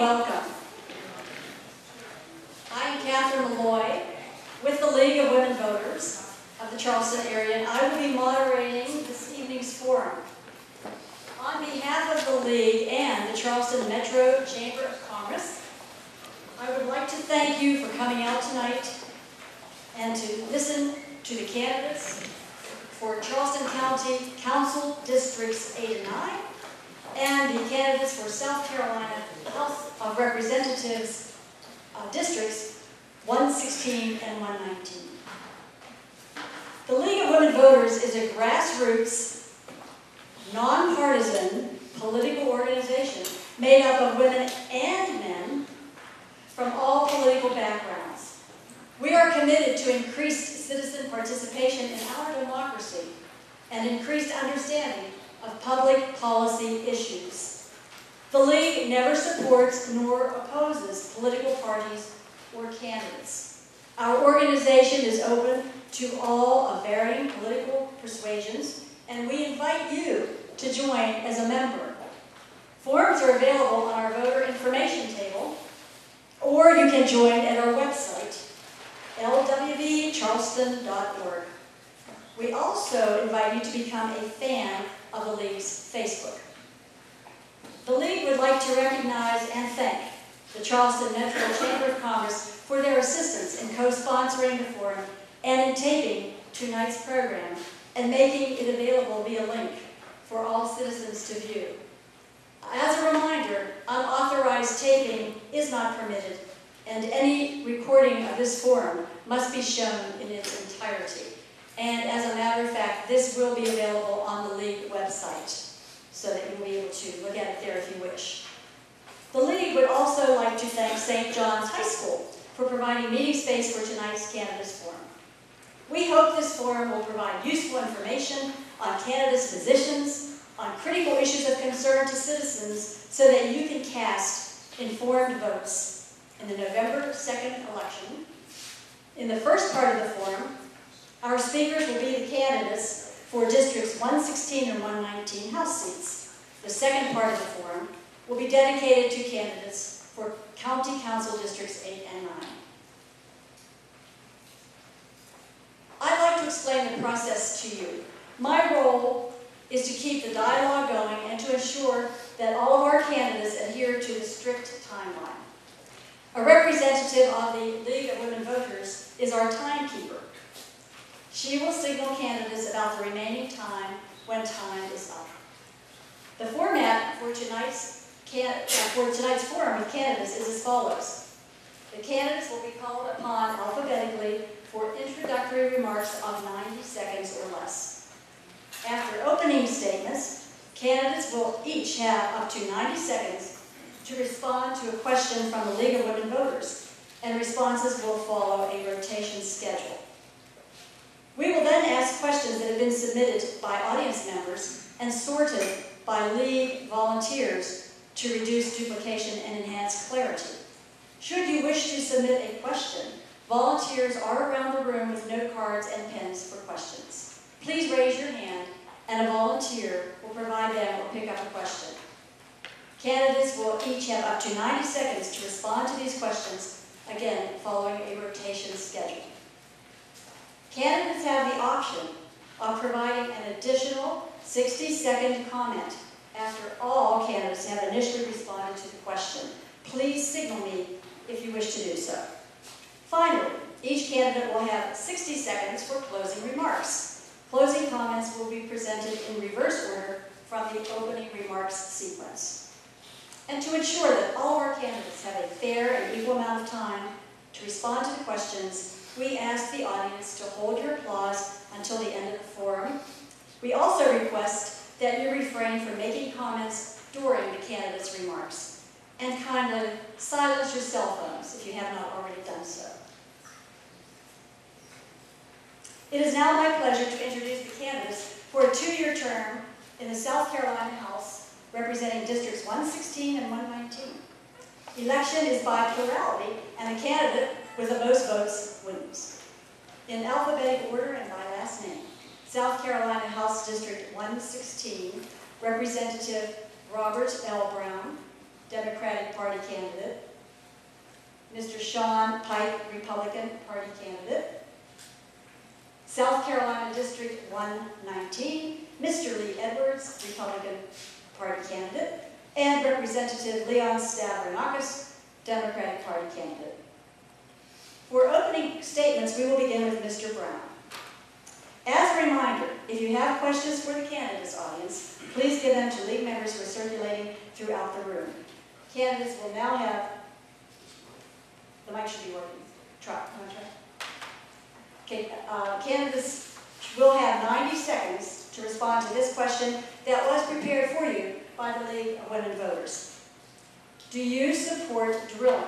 welcome. I'm Catherine Malloy with the League of Women Voters of the Charleston area, and I will be moderating this evening's forum. On behalf of the League and the Charleston Metro Chamber of Commerce, I would like to thank you for coming out tonight and to listen to the candidates for Charleston County Council Districts 8 and 9 and the candidates for South Carolina House of Representatives Districts 116 and 119. The League of Women Voters is a grassroots, nonpartisan political organization made up of women and men from all political backgrounds. We are committed to increased citizen participation in our democracy and increased understanding of public policy issues. The League never supports nor opposes political parties or candidates. Our organization is open to all of varying political persuasions, and we invite you to join as a member. Forms are available on our voter information table, or you can join at our website, lwvcharleston.org. We also invite you to become a fan of the League's Facebook. The League would like to recognize and thank the Charleston Metro Chamber of Commerce for their assistance in co-sponsoring the forum and in taping tonight's program and making it available via link for all citizens to view. As a reminder, unauthorized taping is not permitted, and any recording of this forum must be shown in its entirety. And as a matter of fact, this will be available on the League website so that you'll be able to look at it there if you wish. The League would also like to thank St. John's High School for providing meeting space for tonight's candidates forum. We hope this forum will provide useful information on candidates' positions, on critical issues of concern to citizens, so that you can cast informed votes in the November 2nd election. In the first part of the forum, our speakers will be the candidates for Districts 116 and 119 House seats. The second part of the forum will be dedicated to candidates for County Council Districts 8 and 9. I'd like to explain the process to you. My role is to keep the dialogue going and to ensure that all of our candidates adhere to the strict timeline. A representative of the League of Women Voters is our timekeeper. She will signal candidates about the remaining time when time is up. The format for tonight's forum with candidates is as follows. The candidates will be called upon alphabetically for introductory remarks of 90 seconds or less. After opening statements, candidates will each have up to 90 seconds to respond to a question from the League of Women Voters, and responses will follow a rotation schedule. We will then ask questions that have been submitted by audience members and sorted by League volunteers to reduce duplication and enhance clarity. Should you wish to submit a question, volunteers are around the room with note cards and pens for questions. Please raise your hand and a volunteer will provide them or pick up a question. Candidates will each have up to 90 seconds to respond to these questions, again, following a rotation schedule. Candidates have the option of providing an additional 60-second comment after all candidates have initially responded to the question. Please signal me if you wish to do so. Finally, each candidate will have 60 seconds for closing remarks. Closing comments will be presented in reverse order from the opening remarks sequence. And to ensure that all of our candidates have a fair and equal amount of time to respond to the questions, we ask the audience to hold your applause until the end of the forum. We also request that you refrain from making comments during the candidates' remarks. And kindly silence your cell phones if you have not already done so. It is now my pleasure to introduce the candidates for a 2-year term in the South Carolina House, representing Districts 116 and 119. Election is by plurality, and the candidate with the most votes wins. In alphabetical order and by last name, South Carolina House District 116, Representative Robert L. Brown, Democratic Party candidate. Mr. Sean Pike, Republican Party candidate. South Carolina District 119, Mr. Lee Edwards, Republican Party candidate, and Representative Leon Stavronakis, Democratic Party candidate. For opening statements, we will begin with Mr. Brown. As a reminder, if you have questions for the candidates audience, please give them to league members who are circulating throughout the room. Candidates will now have, the mic should be working. Try. Okay, candidates will have 90 seconds to respond to this question that was prepared for you by the League of Women Voters. Do you support drilling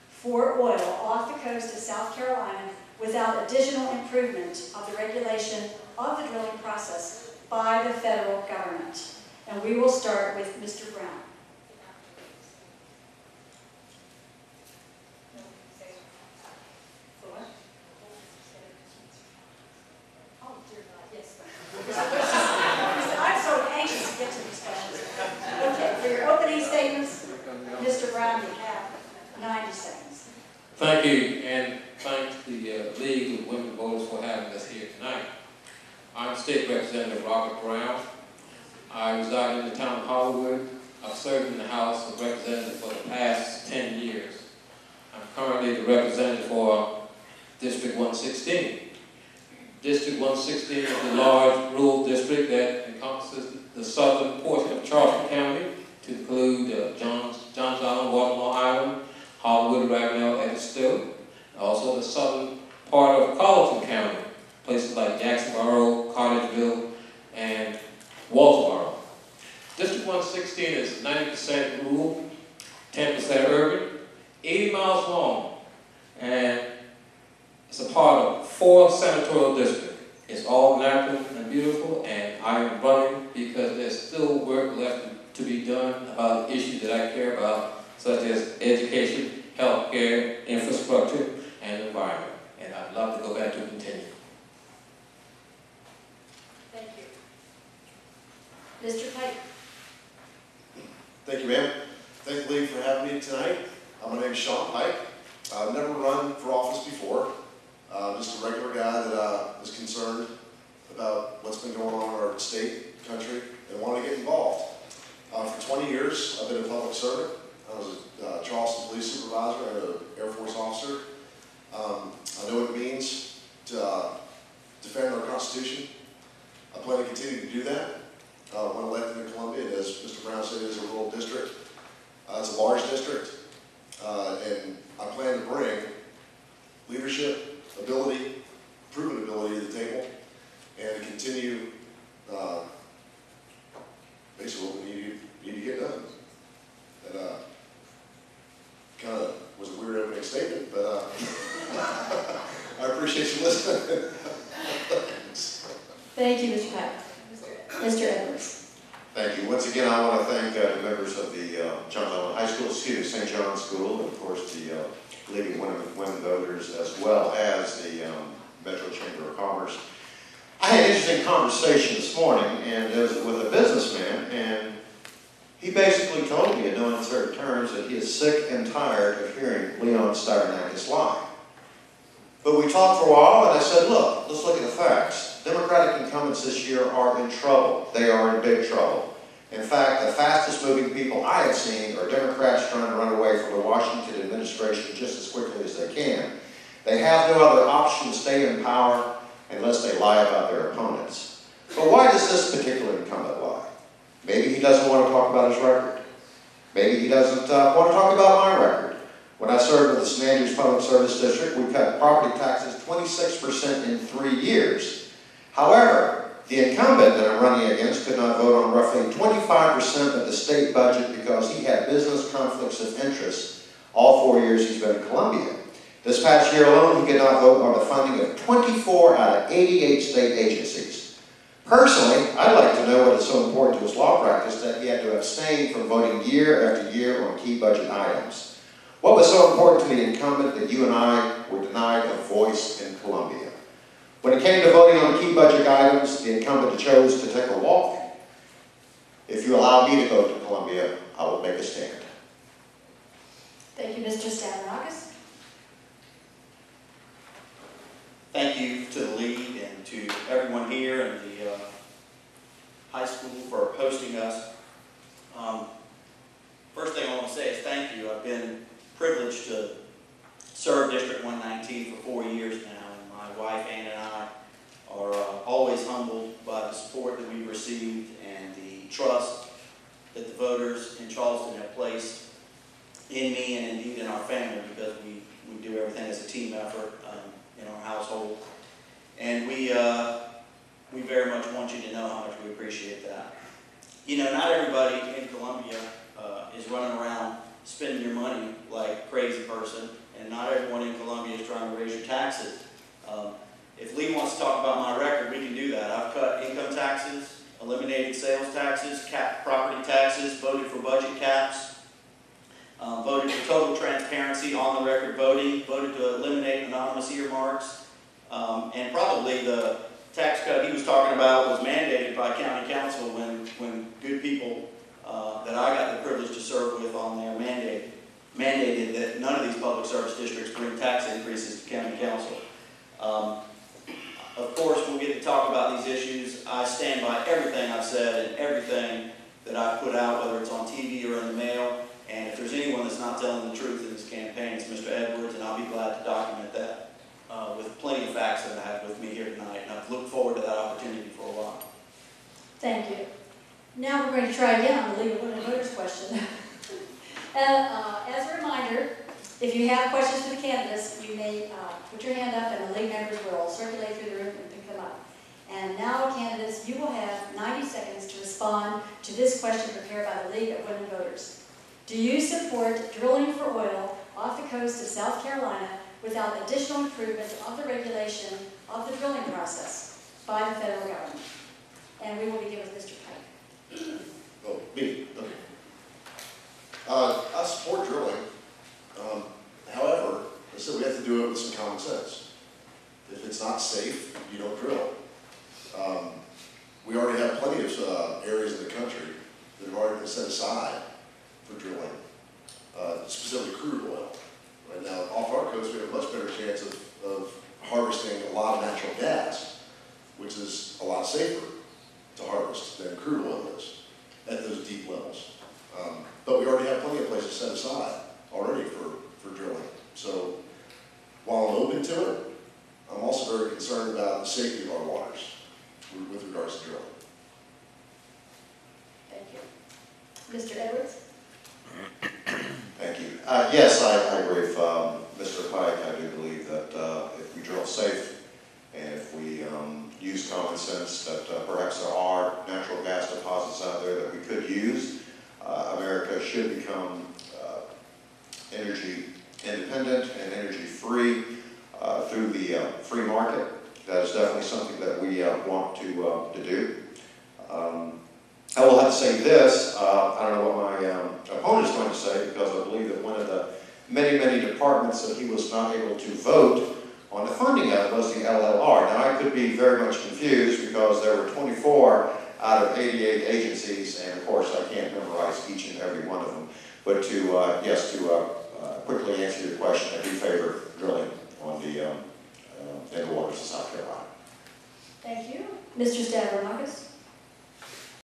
for oil off the coast of South Carolina without additional improvement of the regulation of the drilling process by the federal government? And we will start with Mr. Brown. I'm so anxious to get to these questions. Okay, for your opening statements, Mr. Brown, you have 90 seconds. Thank you, and thank the League of Women Voters for having us here tonight. I'm State Representative Robert Brown. I reside in the town of Hollywood. I've served in the House of Representatives for the past 10 years. I'm currently the representative for District 116. District 116 is a large rural district that encompasses the southern portion of Charleston County to include Johns Island, Baltimore Island, Hollywood, Ravenel, and Still. Also the southern part of Colleton County, places like Jacksonboro, Cartersville, and Walterboro. District 116 is 90% rural, 10% urban, 80 miles long, and it's a part of 4 senatorial districts. It's all natural and beautiful, and I am running because there's still work left to be done about issues that I care about, such as education, healthcare, infrastructure, and environment. And I'd love to go back to continue. Thank you. Mr. Pike. Thank you, ma'am. Thank the League for having me tonight. My name is Sean Pike. I've never run for office before. Just a regular guy that is concerned about what's been going on in our state, country, and want to get involved. For 20 years, I've been a public servant. I was a Charleston police supervisor and an Air Force officer. I know what it means to defend our Constitution. I plan to continue to do that. When elected in Columbia, and as Mr. Brown said, it is a rural district. It's a large district, and I plan to bring leadership, ability, proven ability to the table, and to continue basically what we need to get done. And kind of was a weird opening statement, but I appreciate you listening. Thank you, Mr. Pike. Mr. Edwards. Thank you. Once again, I want to thank the members of the Johns Island High School, St. John's School, and of course the League of Women Voters, as well as the Metro Chamber of Commerce. I had an interesting conversation this morning, and it was with a businessman, and he basically told me in no uncertain terms that he is sick and tired of hearing Leon Stavronakis lie. But we talked for a while, and I said, look, let's look at the facts. Democratic incumbents this year are in trouble. They are in big trouble. In fact, the fastest moving people I have seen are Democrats trying to run away from the Washington administration just as quickly as they can. They have no other option to stay in power unless they lie about their opponents. But why does this particular incumbent lie? Maybe he doesn't want to talk about his record. Maybe he doesn't want to talk about my record. When I served with the St. Andrews Public Service District, we cut property taxes 26% in 3 years. However, the incumbent that I'm running against could not vote on roughly 25% of the state budget because he had business conflicts of interest all 4 years he's been in Columbia. This past year alone, he could not vote on the funding of 24 out of 88 state agencies. Personally, I'd like to know what is so important to his law practice that he had to abstain from voting year after year on key budget items. What was so important to the incumbent that you and I were denied a voice in Columbia? When it came to voting on key budget items, the incumbent chose to take a walk. If you allow me to go to Columbia, I will make a stand. Thank you, Mr. Stavronakis. Thank you to the league and to everyone here and the high school for hosting us. First thing I want to say is thank you. I've been privileged to serve District 119 for 4 years now, and my wife Ann and I are always humbled by the support that we've received and the trust that the voters in Charleston have placed in me and indeed in our family, because we do everything as a team effort in our household. And we very much want you to know how much we appreciate that. You know, not everybody in Columbia is running around spending your money like a crazy person, and not everyone in Columbia is trying to raise your taxes. If Lee wants to talk about my record, we can do that. I've cut income taxes, eliminated sales taxes, capped property taxes, voted for budget caps, voted for total transparency on the record voting, voted to eliminate anonymous earmarks, and probably the tax cut he was talking about was mandated by county council when good people that I got the privilege to serve with on there mandated that none of these public service districts bring tax increases to county council. Of course, we'll get to talk about these issues. I stand by everything I've said and everything that I've put out, whether it's on TV or in the mail. And if there's anyone that's not telling the truth in this campaign, it's Mr. Edwards, and I'll be glad to document that with plenty of facts that I have with me here tonight. And I've looked forward to that opportunity for a while. Thank you. Now we're going to try again on the League of Women Voters question. As a reminder, if you have questions for the candidates, you may put your hand up and the league members will circulate through the room and pick them up. And now, candidates, you will have 90 seconds to respond to this question prepared by the League of Women Voters. Do you support drilling for oil off the coast of South Carolina without additional improvement of the regulation of the drilling process by the federal government? And we will begin with Mr. Pike. Oh, me? Okay. I support drilling. However, I said we have to do it with some common sense. If it's not safe, you don't drill. We already have plenty of areas in the country that have already been set aside for drilling, specifically crude oil. Right now, off our coast, we have a much better chance of harvesting a lot of natural gas, which is a lot safer to harvest than crude oil is at those deep levels. But we already have plenty of places set aside already for drilling. So while I'm open to it, I'm also very concerned about the safety of our waters with regards to drilling. Thank you. Mr. Edwards? Thank you. Yes, I agree with Mr. Pike. I do believe that if we drill safe and if we use common sense, that perhaps there are natural gas deposits out there that we could use. America should become energy independent and energy free through the free market. That is definitely something that we want to do. I will have to say this, I don't know what my opponent is going to say, because I believe that one of the many departments that he was not able to vote on the funding of was the LLR. Now, I could be very much confused because there were 24 out of 88 agencies, and of course I can't memorize each and every one of them. But to, yes, to quickly answer your question, I do favor drilling on the in the waters of South Carolina. Thank you. Mr. Stavronakis?